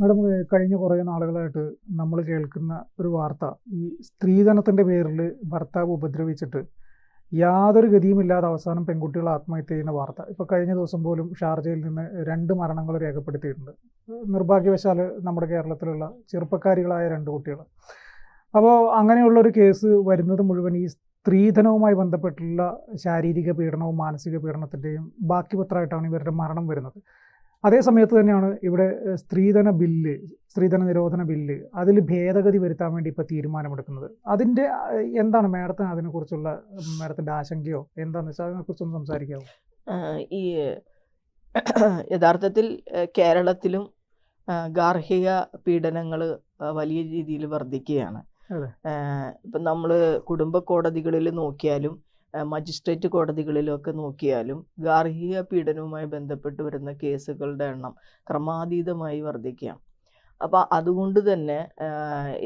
Madam, കഴിഞ്ഞ കുറേ നാളുകളായിട്ട് നമ്മൾ കേൾക്കുന്ന ഒരു വാർത്ത, ഈ സ്ത്രീധനത്തിൻ്റെ പേരിൽ ഭർത്താവ് ഉപദ്രവിച്ചിട്ട് യാതൊരു ഗതിയുമില്ലാതെ അവസാനം പെൺകുട്ടികൾ ആത്മഹത്യ ചെയ്യുന്ന വാർത്ത. ഇപ്പോൾ കഴിഞ്ഞ ദിവസം പോലും ഷാർജയിൽ നിന്ന് 2 മരണങ്ങൾ രേഖപ്പെടുത്തിയിട്ടുണ്ട്. നിർഭാഗ്യവശാൽ നമ്മുടെ കേരളത്തിലുള്ള ചെറുപ്പക്കാരികളായ 2 കുട്ടികൾ. അപ്പോൾ അങ്ങനെയുള്ളൊരു കേസ് വരുന്നത് മുഴുവൻ ഈ സ്ത്രീധനവുമായി ബന്ധപ്പെട്ടുള്ള ശാരീരിക പീഡനവും മാനസിക പീഡനത്തിൻ്റെയും ബാക്കി പത്രമായിട്ടാണ് ഇവരുടെ മരണം വരുന്നത്. അതേ സമയത്ത് തന്നെയാണ് ഇവിടെ സ്ത്രീധന നിരോധന ബില്ല് അതിൽ ഭേദഗതി വരുത്താൻ വേണ്ടി ഇപ്പോൾ തീരുമാനമെടുക്കുന്നത്. അതിൻ്റെ എന്താണ് മാഡത്തിന് അതിനെക്കുറിച്ചുള്ള മാഡത്തിൻ്റെ ആശങ്കയോ എന്താണെന്ന് വെച്ചാൽ അതിനെക്കുറിച്ചൊന്ന് സംസാരിക്കാമോ? ഈ യഥാർത്ഥത്തിൽ കേരളത്തിലും ഗാർഹിക പീഡനങ്ങൾ വലിയ രീതിയിൽ വർദ്ധിക്കുകയാണ്. അതെ. ഇപ്പം നമ്മൾ കുടുംബ കോടതികളിൽ നോക്കിയാലും മജിസ്ട്രേറ്റ് കോടതികളിലൊക്കെ നോക്കിയാലും ഗാർഹിക പീഡനവുമായി ബന്ധപ്പെട്ട് വരുന്ന കേസുകളുടെ എണ്ണം ക്രമാതീതമായി വർദ്ധിക്കുകയാണ്. അപ്പോൾ അതുകൊണ്ട് തന്നെ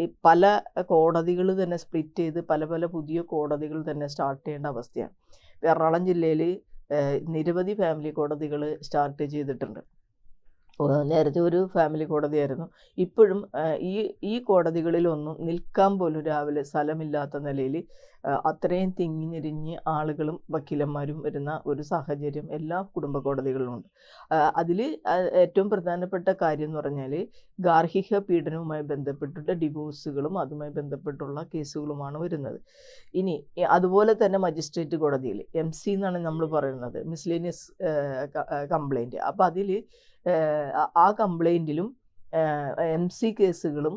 ഈ പല കോടതികൾ തന്നെ സ്പ്ലിറ്റ് ചെയ്ത് പല പല പുതിയ കോടതികൾ തന്നെ സ്റ്റാർട്ട് ചെയ്യേണ്ട അവസ്ഥയാണ്. എറണാകുളം ജില്ലയിൽ നിരവധി ഫാമിലി കോടതികൾ സ്റ്റാർട്ട് ചെയ്തിട്ടുണ്ട്. നേരത്തെ ഒരു ഫാമിലി കോടതിയായിരുന്നു. ഇപ്പോഴും ഈ കോടതികളിലൊന്നും നിൽക്കാൻ പോലും രാവിലെ സ്ഥലമില്ലാത്ത നിലയിൽ അത്രയും തിങ്ങിഞ്ഞിരിഞ്ഞ് ആളുകളും വക്കീലന്മാരും വരുന്ന ഒരു സാഹചര്യം എല്ലാ കുടുംബ കോടതികളിലുമുണ്ട്. അതിൽ ഏറ്റവും പ്രധാനപ്പെട്ട കാര്യം എന്ന് പറഞ്ഞാൽ ഗാർഹിക പീഡനവുമായി ബന്ധപ്പെട്ടിട്ട് ഡിവോഴ്സുകളും അതുമായി ബന്ധപ്പെട്ടുള്ള കേസുകളുമാണ് വരുന്നത്. ഇനി അതുപോലെ തന്നെ മജിസ്ട്രേറ്റ് കോടതിയിൽ MC എന്നാണ് നമ്മൾ പറയുന്നത്, മിസ്ലേനിയസ് കംപ്ലൈൻറ്റ്. അപ്പോൾ അതിൽ ആ കംപ്ലൈൻറ്റിലും MC കേസുകളും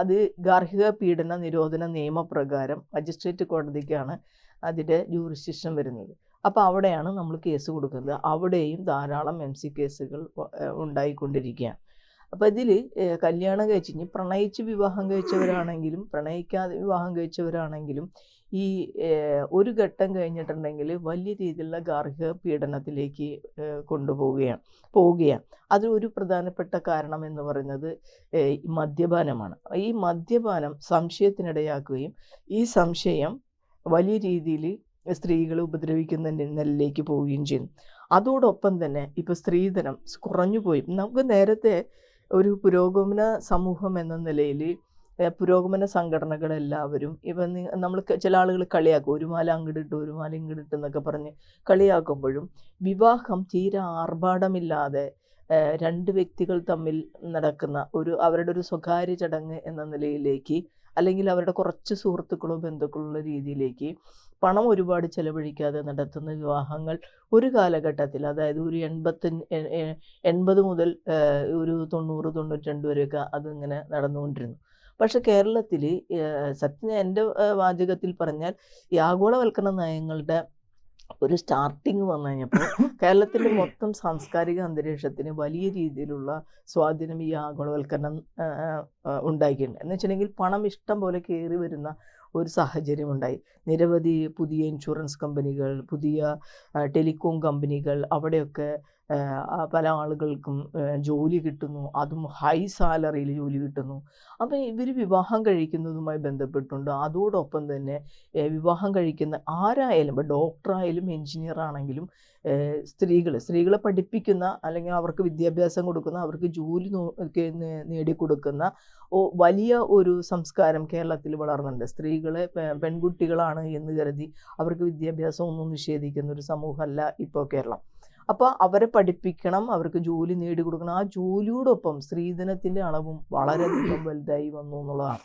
അത് ഗാർഹിക പീഡന നിരോധന നിയമപ്രകാരം മജിസ്ട്രേറ്റ് കോടതിക്കാണ് അതിൻ്റെ ജൂറിസ്ഡിക്ഷൻ വരുന്നത്. അപ്പോൾ അവിടെയാണ് നമ്മൾ കേസ് കൊടുക്കുന്നത്. അവിടെയും ധാരാളം MC കേസുകൾ ഉണ്ടായിക്കൊണ്ടിരിക്കുകയാണ്. അപ്പോൾ ഇതിൽ കല്യാണം കഴിച്ച് പ്രണയിച്ച് വിവാഹം കഴിച്ചവരാണെങ്കിലും പ്രണയിക്കാതെ വിവാഹം കഴിച്ചവരാണെങ്കിലും ഈ ഒരു ഘട്ടം കഴിഞ്ഞിട്ടുണ്ടെങ്കിൽ വലിയ രീതിയിലുള്ള ഗാർഹിക പീഡനത്തിലേക്ക് പോവുകയാണ്. അതിലൊരു പ്രധാനപ്പെട്ട കാരണം എന്ന് പറയുന്നത് മദ്യപാനമാണ്. ഈ മദ്യപാനം സംശയത്തിനിടയാക്കുകയും ഈ സംശയം വലിയ രീതിയിൽ സ്ത്രീകളെ ഉപദ്രവിക്കുന്ന നിലയിലേക്ക് പോവുകയും ചെയ്യുന്നു. അതോടൊപ്പം തന്നെ ഇപ്പോൾ സ്ത്രീധനം കുറഞ്ഞുപോയി. നമുക്ക് നേരത്തെ ഒരു പുരോഗമന സമൂഹം എന്ന നിലയിൽ പുരോഗമന സംഘടനകളെല്ലാവരും നമ്മൾ ചില ആളുകൾ കളിയാക്കും, ഒരു മാല അങ്ങോട്ടിട്ട് ഒരു മാല ഇങ്ങോട്ടിട്ട് എന്നൊക്കെ പറഞ്ഞ് കളിയാക്കുമ്പോഴും വിവാഹം തീരെ ആർഭാടമില്ലാതെ 2 വ്യക്തികൾ തമ്മിൽ നടക്കുന്ന അവരുടെ ഒരു സ്വകാര്യ ചടങ്ങ് എന്ന നിലയിലേക്ക്, അല്ലെങ്കിൽ അവരുടെ കുറച്ച് സുഹൃത്തുക്കളോ ബന്ധുക്കളുള്ള രീതിയിലേക്ക് പണം ഒരുപാട് ചെലവഴിക്കാതെ നടത്തുന്ന വിവാഹങ്ങൾ ഒരു കാലഘട്ടത്തിൽ, അതായത് ഒരു 80 മുതൽ ഒരു 90, 92 വരെയൊക്കെ അതിങ്ങനെ നടന്നുകൊണ്ടിരുന്നു. പക്ഷെ കേരളത്തിൽ സത്യം എൻ്റെ വാചകത്തിൽ പറഞ്ഞാൽ ഈ ആഗോളവൽക്കരണ നയങ്ങളുടെ ഒരു സ്റ്റാർട്ടിങ് വന്നു കഴിഞ്ഞപ്പോൾ കേരളത്തിൻ്റെ മൊത്തം സാംസ്കാരിക അന്തരീക്ഷത്തിന് വലിയ രീതിയിലുള്ള സ്വാധീനം ഈ ആഗോളവൽക്കരണം ഉണ്ടാക്കിയിട്ടുണ്ട്. എന്ന് വെച്ചിട്ടുണ്ടെങ്കിൽ പണം ഇഷ്ടം പോലെ കയറി വരുന്ന ഒരു സാഹചര്യം ഉണ്ടായി. നിരവധി പുതിയ ഇൻഷുറൻസ് കമ്പനികൾ, പുതിയ ടെലികോം കമ്പനികൾ, അവിടെയൊക്കെ പല ആളുകൾക്കും ജോലി കിട്ടുന്നു, അതും ഹൈ സാലറിയിൽ ജോലി കിട്ടുന്നു. അപ്പോൾ ഇവർ വിവാഹം കഴിക്കുന്നതുമായി ബന്ധപ്പെട്ടുണ്ട്. അതോടൊപ്പം തന്നെ വിവാഹം കഴിക്കുന്ന ആരായാലും, ഇപ്പോൾ ഡോക്ടറായാലും എൻജിനീയർ ആണെങ്കിലും സ്ത്രീകളെ പഠിപ്പിക്കുന്ന അല്ലെങ്കിൽ അവർക്ക് വിദ്യാഭ്യാസം കൊടുക്കുന്ന, അവർക്ക് ജോലി നേടിക്കൊടുക്കുന്ന വലിയ ഒരു സംസ്കാരം കേരളത്തിൽ വളർന്നുണ്ട്. സ്ത്രീകളെ പെൺകുട്ടികളാണ് എന്ന് കരുതി അവർക്ക് വിദ്യാഭ്യാസം ഒന്നും നിഷേധിക്കുന്ന ഒരു സമൂഹമല്ല ഇപ്പോൾ കേരളം. അപ്പോൾ അവരെ പഠിപ്പിക്കണം, അവർക്ക് ജോലി നേടിക്കൊടുക്കണം. ആ ജോലിയോടൊപ്പം സ്ത്രീധനത്തിൻ്റെ അളവും വളരെയധികം വലുതായി വന്നു എന്നുള്ളതാണ്.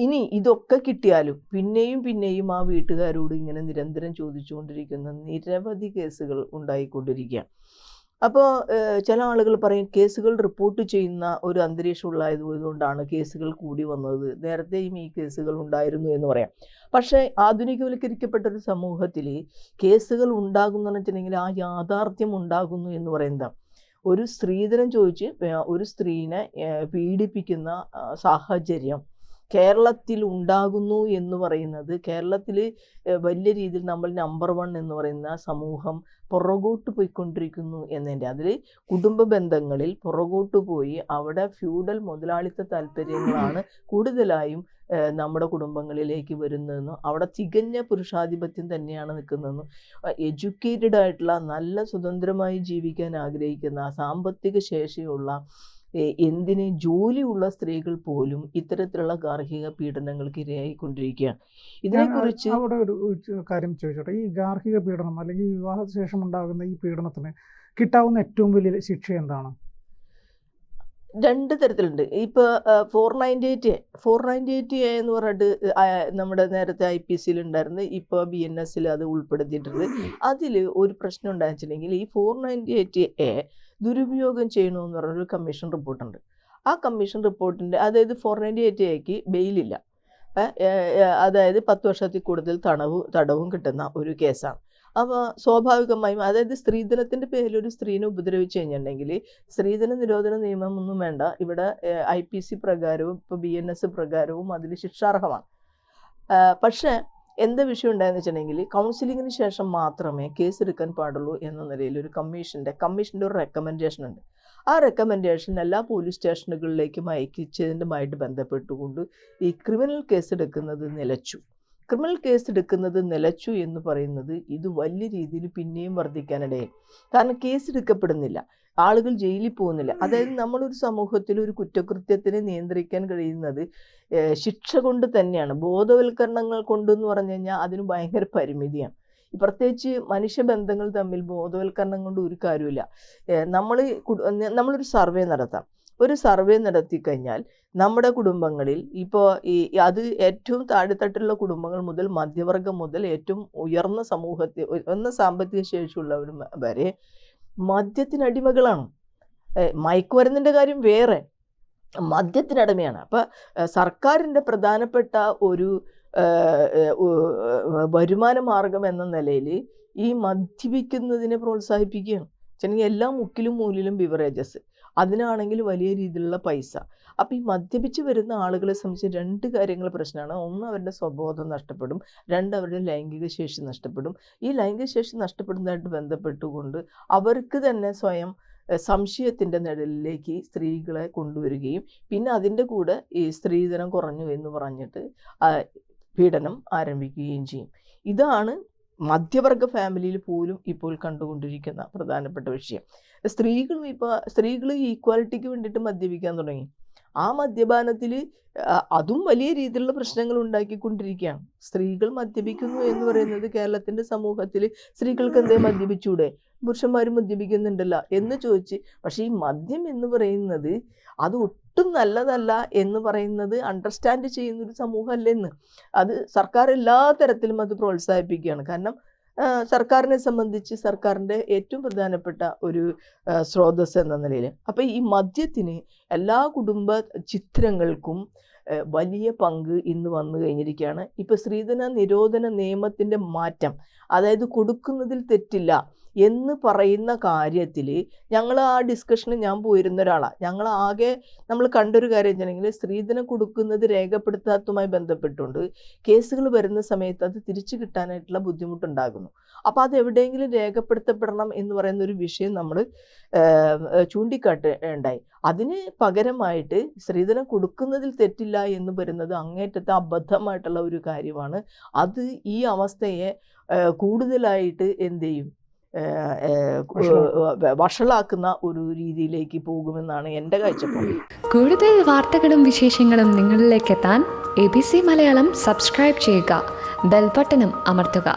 ഇനി ഇതൊക്കെ കിട്ടിയാലും പിന്നെയും ആ വീട്ടുകാരോട് ഇങ്ങനെ നിരന്തരം ചോദിച്ചുകൊണ്ടിരിക്കുന്ന നിരവധി കേസുകൾ ഉണ്ടായിക്കൊണ്ടിരിക്കുകയാണ്. അപ്പോൾ ചില ആളുകൾ പറയും കേസുകൾ റിപ്പോർട്ട് ചെയ്യുന്ന ഒരു അന്തരീക്ഷം ഉള്ളതുകൊണ്ടാണ് കേസുകൾ കൂടി വന്നത്, നേരത്തെയും ഈ കേസുകൾ ഉണ്ടായിരുന്നു എന്ന് പറയാം. പക്ഷേ ആധുനികവൽക്കരിക്കപ്പെട്ട ഒരു സമൂഹത്തിൽ കേസുകൾ ഉണ്ടാകുന്നതെന്ന് വെച്ചിട്ടുണ്ടെങ്കിൽ ആ യാഥാർത്ഥ്യം ഉണ്ടാകുന്നു എന്ന് പറയുന്നത്, ഒരു സ്ത്രീധനം ചോദിച്ച് ഒരു സ്ത്രീനെ പീഡിപ്പിക്കുന്ന സാഹചര്യം കേരളത്തിൽ ഉണ്ടാകുന്നു എന്ന് പറയുന്നത്, കേരളത്തിൽ വലിയ രീതിയിൽ നമ്മൾ നമ്പർ 1 എന്ന് പറയുന്ന സമൂഹം പുറകോട്ട് പോയിക്കൊണ്ടിരിക്കുന്നു എന്നതിൻ്റെ, അതിൽ കുടുംബ ബന്ധങ്ങളിൽ പുറകോട്ട് പോയി അവിടെ ഫ്യൂഡൽ മുതലാളിത്ത താല്പര്യങ്ങളാണ് കൂടുതലായും നമ്മുടെ കുടുംബങ്ങളിലേക്ക് വരുന്നതെന്നും അവിടെ തികഞ്ഞ പുരുഷാധിപത്യം തന്നെയാണ് നിൽക്കുന്നതെന്നും എഡ്യൂക്കേറ്റഡ് ആയിട്ടുള്ള നല്ല സ്വതന്ത്രമായി ജീവിക്കാൻ ആഗ്രഹിക്കുന്ന സാമ്പത്തിക ശേഷിയുള്ള എന്തിന് ജോലിയുള്ള സ്ത്രീകൾ പോലും ഇത്തരത്തിലുള്ള ഗാർഹിക പീഡനങ്ങൾക്ക് ഇരയായിക്കൊണ്ടിരിക്കുകയാണ്. ഞാൻ ഇതിനെക്കുറിച്ച് അവിടെ ഒരു കാര്യം ചോദിച്ചോട്ടെ. ഈ ഗാർഹിക പീഡനം അല്ലെങ്കിൽ വിവാഹശേഷം ഉണ്ടാകുന്ന ഈ പീഡനത്തിന് കിട്ടാവുന്ന ഏറ്റവും വലിയ ശിക്ഷ എന്താണ്? 2 തരത്തിലുണ്ട്. ഇപ്പോൾ 498 എന്ന് പറഞ്ഞിട്ട് നമ്മുടെ നേരത്തെ IPC ഉണ്ടായിരുന്നു. ഇപ്പോൾ BNS അത് ഉൾപ്പെടുത്തിയിട്ടുണ്ട്. അതിൽ ഒരു പ്രശ്നം എന്താണെന്ന് വെച്ചിട്ടുണ്ടെങ്കിൽ ഈ 498 ദുരുപയോഗം ചെയ്യണമെന്ന് പറഞ്ഞൊരു കമ്മീഷൻ റിപ്പോർട്ടുണ്ട്. ആ കമ്മീഷൻ റിപ്പോർട്ടിൻ്റെ അതായത് 498 ബെയിലില്ല. അതായത് 10 വർഷത്തിൽ കൂടുതൽ തടവും കിട്ടുന്ന ഒരു കേസാണ്. അപ്പോൾ സ്വാഭാവികമായും അതായത് സ്ത്രീധനത്തിൻ്റെ പേരിൽ ഒരു സ്ത്രീനെ ഉപദ്രവിച്ചു കഴിഞ്ഞിട്ടുണ്ടെങ്കിൽ സ്ത്രീധന നിരോധന നിയമമൊന്നും വേണ്ട. ഇവിടെ IPC പ്രകാരവും ഇപ്പോൾ BNS പ്രകാരവും അതിൽ ശിക്ഷാർഹമാണ്. പക്ഷേ എന്താ വിഷയം ഉണ്ടായെന്ന് വെച്ചിട്ടുണ്ടെങ്കിൽ കൗൺസിലിങ്ങിന് ശേഷം മാത്രമേ കേസ് എടുക്കാൻ പാടുള്ളൂ എന്ന നിലയിൽ ഒരു കമ്മീഷൻ്റെ ഒരു റെക്കമെൻഡേഷൻ ഉണ്ട്. ആ റെക്കമെൻഡേഷൻ എല്ലാ പോലീസ് സ്റ്റേഷനുകളിലേക്കും അയച്ചതുമായിട്ട് ബന്ധപ്പെട്ടുകൊണ്ട് ഈ ക്രിമിനൽ കേസ് എടുക്കുന്നത് നിലച്ചു. ക്രിമിനൽ കേസ് എടുക്കുന്നത് നിലച്ചു എന്ന് പറയുന്നത് ഇത് വലിയ രീതിയിൽ പിന്നെയും വർദ്ധിക്കാനിടയായി. കാരണം കേസ് എടുക്കപ്പെടുന്നില്ല, ആളുകൾ ജയിലിൽ പോകുന്നില്ല. അതായത് നമ്മളൊരു സമൂഹത്തിൽ ഒരു കുറ്റകൃത്യത്തിനെ നിയന്ത്രിക്കാൻ കഴിയുന്നത് ശിക്ഷ കൊണ്ട് തന്നെയാണ്. ബോധവൽക്കരണങ്ങൾ കൊണ്ടെന്ന് പറഞ്ഞു കഴിഞ്ഞാൽ അതിന് ഭയങ്കര പരിമിതിയാണ്. പ്രത്യേകിച്ച് മനുഷ്യബന്ധങ്ങൾ തമ്മിൽ ബോധവൽക്കരണം കൊണ്ട് ഒരു കാര്യമില്ല. നമ്മളൊരു സർവേ നടത്താം. ഒരു സർവേ നടത്തി കഴിഞ്ഞാൽ നമ്മുടെ കുടുംബങ്ങളിൽ ഇപ്പോൾ അത് ഏറ്റവും താഴെത്തട്ടിലുള്ള കുടുംബങ്ങൾ മുതൽ മധ്യവർഗം മുതൽ ഏറ്റവും ഉയർന്ന സാമ്പത്തിക ശേഷിയുള്ളവരും വരെ മദ്യത്തിനടിമകളാണ്. മയക്കുമരുന്നിൻ്റെ കാര്യം വേറെ, മദ്യത്തിനടിമയാണ്. അപ്പം സർക്കാരിൻ്റെ പ്രധാനപ്പെട്ട ഒരു വരുമാന മാർഗം എന്ന നിലയിൽ ഈ മദ്യപിക്കുന്നതിനെ പ്രോത്സാഹിപ്പിക്കുകയാണ്. വെച്ചിട്ടുണ്ടെങ്കിൽ എല്ലാ മുക്കിലും മൂലിലും ബിവറേജസ്, അതിനാണെങ്കിൽ വലിയ രീതിയിലുള്ള പൈസ. അപ്പോൾ ഈ മദ്യപിച്ച് വരുന്ന ആളുകളെ സംബന്ധിച്ച് 2 കാര്യങ്ങൾ പ്രശ്നമാണ്. ഒന്ന്, അവരുടെ സ്വബോധം നഷ്ടപ്പെടും. 2, അവരുടെ ലൈംഗിക ശേഷി നഷ്ടപ്പെടും. ഈ ലൈംഗിക ശേഷി നഷ്ടപ്പെടുന്നതായിട്ട് ബന്ധപ്പെട്ടുകൊണ്ട് അവർക്ക് തന്നെ സ്വയം സംശയത്തിൻ്റെ നിഴലിലേക്ക് സ്ത്രീകളെ കൊണ്ടുവരികയും പിന്നെ അതിൻ്റെ കൂടെ ഈ സ്ത്രീധനം കുറഞ്ഞു എന്ന് പറഞ്ഞിട്ട് പീഡനം ആരംഭിക്കുകയും ചെയ്യും. ഇതാണ് മധ്യവർഗ ഫാമിലിയിൽ പോലും ഇപ്പോൾ കണ്ടുകൊണ്ടിരിക്കുന്ന പ്രധാനപ്പെട്ട വിഷയം. സ്ത്രീകൾ ഈക്വാലിറ്റിക്ക് വേണ്ടിയിട്ട് മദ്യപിക്കാൻ തുടങ്ങി. ആ മദ്യപാനത്തിൽ അതും വലിയ രീതിയിലുള്ള പ്രശ്നങ്ങൾ ഉണ്ടാക്കിക്കൊണ്ടിരിക്കുകയാണ്. സ്ത്രീകൾ മദ്യപിക്കുന്നു എന്ന് പറയുന്നത് കേരളത്തിൻ്റെ സമൂഹത്തിൽ സ്ത്രീകൾക്ക് എന്തേ മദ്യപിച്ചൂടെ, പുരുഷന്മാരും മദ്യപിക്കുന്നുണ്ടല്ലോ എന്ന് ചോദിച്ച്, പക്ഷേ ഈ മദ്യം എന്ന് പറയുന്നത് അത് ഒട്ടും നല്ലതല്ല എന്ന് പറയുന്നത് അണ്ടർസ്റ്റാൻഡ് ചെയ്യുന്നൊരു സമൂഹമല്ലെന്ന്. അത് സർക്കാർ എല്ലാ തരത്തിലും അത് പ്രോത്സാഹിപ്പിക്കുകയാണ്. കാരണം സർക്കാരിനെ സംബന്ധിച്ച് സർക്കാരിൻ്റെ ഏറ്റവും പ്രധാനപ്പെട്ട ഒരു സ്രോതസ് എന്ന നിലയിൽ. അപ്പോൾ ഈ മദ്യത്തിന് എല്ലാ കുടുംബ ചിത്രങ്ങൾക്കും വലിയ പങ്ക് ഇന്ന് വന്നു കഴിഞ്ഞിരിക്കുകയാണ്. ഇപ്പോൾ സ്ത്രീധന നിരോധന നിയമത്തിൻ്റെ മാറ്റം, അതായത് കൊടുക്കുന്നതിൽ തെറ്റില്ല എന്ന് പറയുന്ന കാര്യത്തിൽ ഞങ്ങൾ ആ ഡിസ്കഷന് ഞാൻ പോയിരുന്ന ഒരാളാണ്. നമ്മൾ കണ്ടൊരു കാര്യം വെച്ചിട്ടുണ്ടെങ്കിൽ സ്ത്രീധനം കൊടുക്കുന്നത് രേഖപ്പെടുത്താത്തതുമായി ബന്ധപ്പെട്ടുകൊണ്ട് കേസുകൾ വരുന്ന സമയത്ത് അത് തിരിച്ചു കിട്ടാനായിട്ടുള്ള ബുദ്ധിമുട്ടുണ്ടാകുന്നു. അപ്പോൾ അത് എവിടെയെങ്കിലും രേഖപ്പെടുത്തപ്പെടണം എന്ന് പറയുന്ന ഒരു വിഷയം നമ്മൾ ചൂണ്ടിക്കാട്ടുണ്ടായി. അതിന് പകരമായിട്ട് സ്ത്രീധനം കൊടുക്കുന്നതിൽ തെറ്റില്ല എന്ന് പറയുന്നത് അങ്ങേറ്റത്തെ അബദ്ധമായിട്ടുള്ള ഒരു കാര്യമാണ്. അത് ഈ അവസ്ഥയെ കൂടുതലായിട്ട് എന്ത് ചെയ്യും, വഷളാക്കുന്ന ഒരു രീതിയിലേക്ക് പോകുമെന്നാണ് എൻ്റെ കാഴ്ചപ്പാട്. കൂടുതൽ വാർത്തകളും വിശേഷങ്ങളും നിങ്ങളിലേക്ക് എത്താൻ ABC മലയാളം സബ്സ്ക്രൈബ് ചെയ്യുക, ബെൽ ബട്ടണും അമർത്തുക.